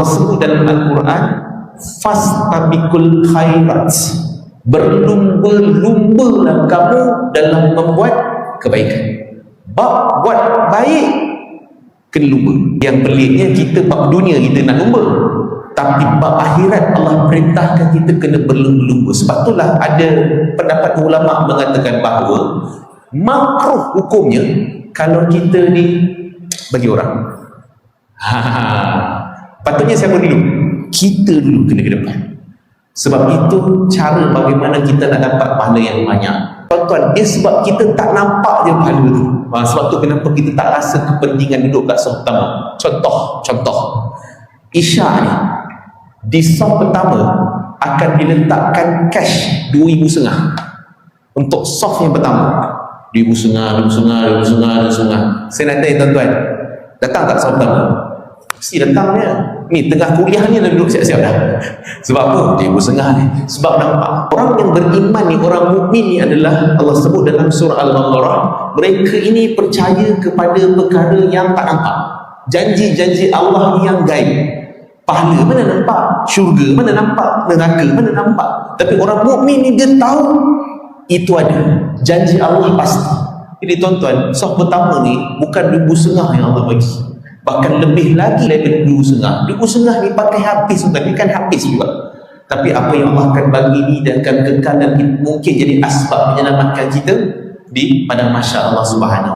Allah sebut dalam Al-Quran, fastabiqul khairat, berlumba-lumbalah kamu dalam membuat kebaikan. Bab buat baik kena lumba. Yang peliknya kita bab dunia kita nak lumba, tapi bab akhirat Allah perintahkan kita kena berlumba-lumba. Sebab itulah ada pendapat ulama mengatakan bahawa makruh hukumnya kalau kita ni bagi orang. Patutnya siapa dulu? Kita dulu kena ke depan. Sebab itu cara bagaimana kita nak dapat pahala yang banyak. Tuan-tuan, sebab kita tak nampak je pahala tu. Sebab tu kenapa kita tak rasa kepentingan duduk kat saf pertama. Contoh Isyak ni di saf pertama akan diletakkan cash 2,500 untuk saf yang pertama. 2,500. Saya nak tanya tuan-tuan, datang tak saf pertama? Mesti datangnya. Ni tengah kuliah ni dah duduk siap-siap dah. Sebab apa? 2,500 ni. Sebab nampak orang yang beriman ni, orang mukmin ni adalah Allah sebut dalam surah Al-Baqarah, mereka ini percaya kepada perkara yang tak nampak. Janji-janji Allah yang gaib. Pahala mana nampak? Syurga mana nampak? Neraka mana nampak? Tapi orang mukmin ni dia tahu itu ada. Janji Allah pasti. Jadi tuan-tuan, saf pertama ni bukan 2,500 yang Allah bagi. Bahkan lebih lagi daripada 2,500. 2,500 ni pakai habis, bukan? Dia kan habis juga. Tapi apa yang Allah akan bagi ni dan akan kekal dan mungkin jadi asbab menyelamatkan kita di padang mahsyar Allah Subhanahu.